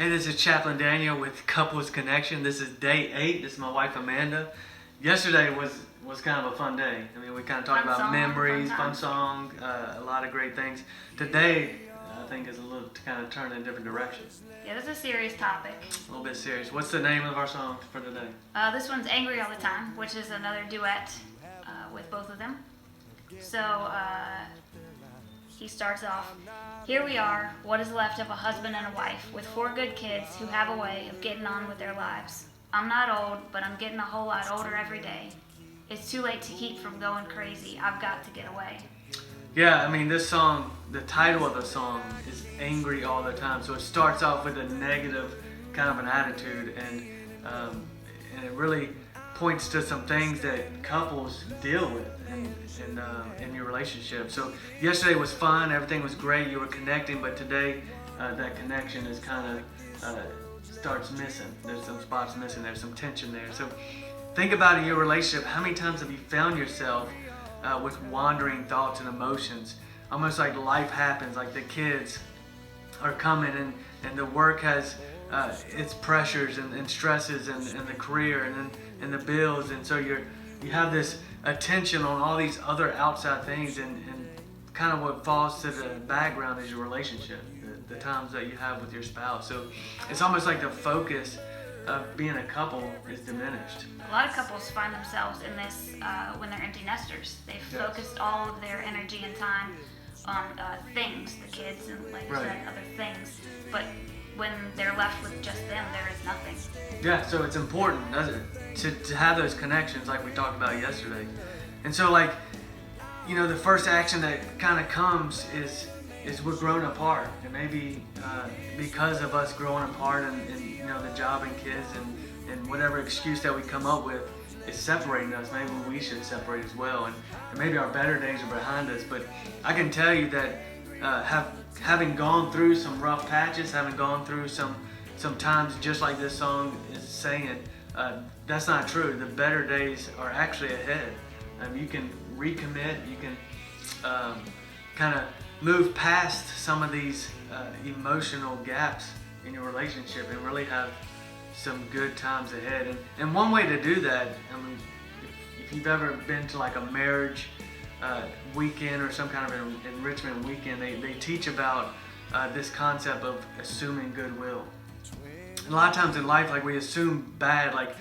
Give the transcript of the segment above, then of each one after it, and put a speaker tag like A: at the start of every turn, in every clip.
A: Hey, this is Chaplain Daniel with Couples Connection. This is day 8. This is my wife Amanda. Yesterday was kind of a fun day. I mean, we kind of talked about memories, fun song, a lot of great things. Today, I think, is a little to kind of turn in a different direction.
B: Yeah, this is a serious topic.
A: A little bit serious. What's the name of our song for today?
B: This one's Angry All the Time, which is another duet with both of them. So he starts off, "Here we are, what is left of a husband and a wife, with 4 good kids who have a way of getting on with their lives. I'm not old, but I'm getting a whole lot older every day. It's too late to keep from going crazy. I've got to get away."
A: Yeah, I mean, this song, the title of the song is Angry All the Time. So it starts off with a negative kind of an attitude, and it really points to some things that couples deal with in your relationship. So yesterday was fun, everything was great, you were connecting, but today that connection is kind of starts missing. There's some spots missing, there's some tension there. So think about in your relationship, how many times have you found yourself with wandering thoughts and emotions, almost like life happens, like the kids are coming and the work has its pressures and stresses and the career and the bills, and so you have this attention on all these other outside things, and kind of what falls to the background is your relationship, the times that you have with your spouse. So it's almost like the focus of being a couple is diminished.
B: A lot of couples find themselves in this when they're empty nesters. They've focused all of their energy and time on things, the kids and, like you said, other things. But when they're left with just them, there is nothing. Yeah,
A: so it's important, doesn't it, to have those connections like we talked about yesterday. And so, like, you know, the first action that kind of comes is we're growing apart, and maybe because of us growing apart and you know, the job and kids and whatever excuse that we come up with is separating us. Maybe we should separate as well, and maybe our better days are behind us. But I can tell you that having gone through some rough patches, having gone through some times just like this song is saying, that's not true. The better days are actually ahead. You can recommit, you can kind of move past some of these emotional gaps in your relationship and really have some good times ahead. And one way to do that, I mean, if you've ever been to like a marriage weekend or some kind of enrichment weekend, they teach about this concept of assuming goodwill. And a lot of times in life, like, we assume bad, like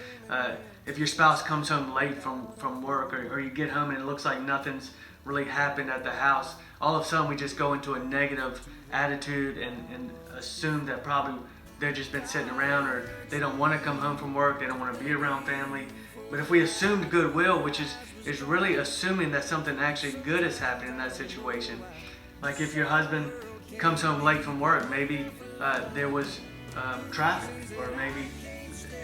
A: if your spouse comes home late from work, or you get home and it looks like nothing's really happened at the house, all of a sudden we just go into a negative attitude and assume that probably they've just been sitting around, or they don't want to come home from work, they don't want to be around family. But if we assumed goodwill, which is really assuming that something actually good has happened in that situation. Like if your husband comes home late from work, maybe there was traffic, or maybe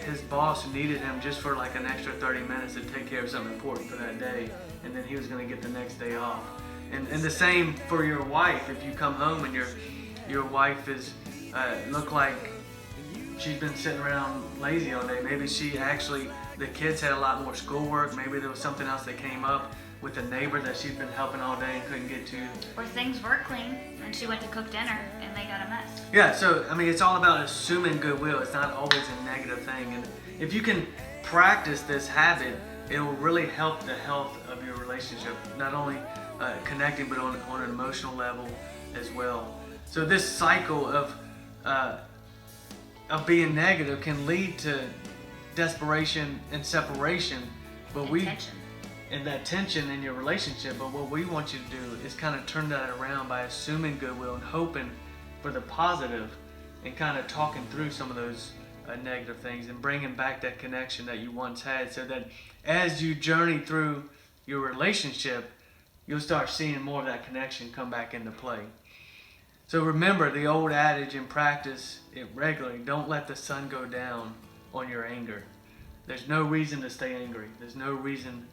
A: his boss needed him just for like an extra 30 minutes to take care of something important for that day, and then he was going to get the next day off. And the same for your wife. If you come home and your wife is look like she's been sitting around lazy all day. Maybe the kids had a lot more schoolwork. Maybe there was something else that came up with a neighbor that she's been helping all day and couldn't get to.
B: Or things were clean and she went to cook dinner and they got a mess.
A: Yeah, so I mean, it's all about assuming goodwill. It's not always a negative thing. And if you can practice this habit, it will really help the health of your relationship, not only connecting, but on an emotional level as well. So this cycle of being negative can lead to desperation and separation, and that tension in your relationship. But what we want you to do is kind of turn that around by assuming goodwill and hoping for the positive, and kind of talking through some of those negative things and bringing back that connection that you once had, so that as you journey through your relationship, you'll start seeing more of that connection come back into play. So remember the old adage, and practice it regularly: don't let the sun go down on your anger. There's no reason to stay angry. There's no reason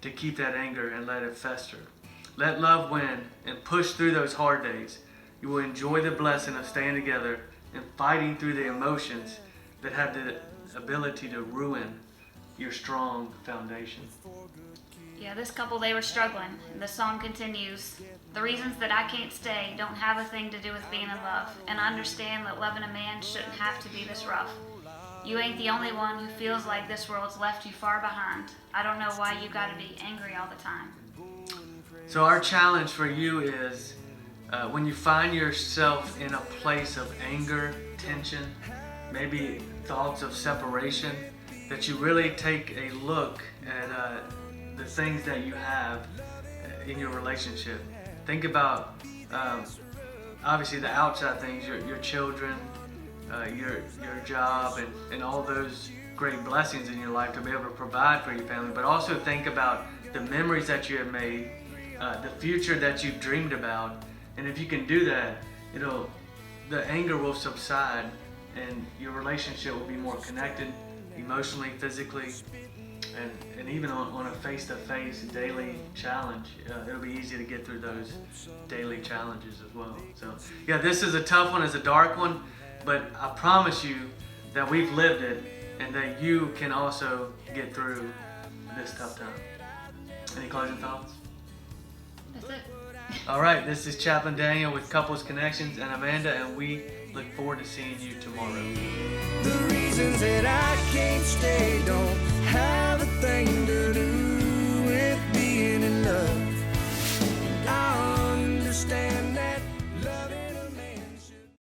A: to keep that anger and let it fester. Let love win and push through those hard days. You will enjoy the blessing of staying together and fighting through the emotions that have the ability to ruin your strong foundation.
B: Yeah, this couple, they were struggling. And the song continues, The reasons that I can't stay don't have a thing to do with being in love, and I understand that loving a man shouldn't have to be this rough. You ain't the only one who feels like this world's left you far behind. I don't know why you gotta be angry all the time.
A: So our challenge for you is when you find yourself in a place of anger, tension, maybe thoughts of separation, that you really take a look at the things that you have in your relationship. Think about obviously the outside things, your children, your job, and all those great blessings in your life to be able to provide for your family. But also think about the memories that you have made, the future that you've dreamed about. And if you can do that, the anger will subside, and your relationship will be more connected emotionally, physically, and even on a face-to-face daily challenge. It'll be easy to get through those daily challenges as well. So yeah, this is a tough one, it's a dark one, but I promise you that we've lived it and that you can also get through this tough time. Any closing thoughts?
B: That's it.
A: All right, this is Chaplain Daniel with Couples Connections and Amanda, and we look forward to seeing you tomorrow.
C: The reasons that I can't stay don't have a thing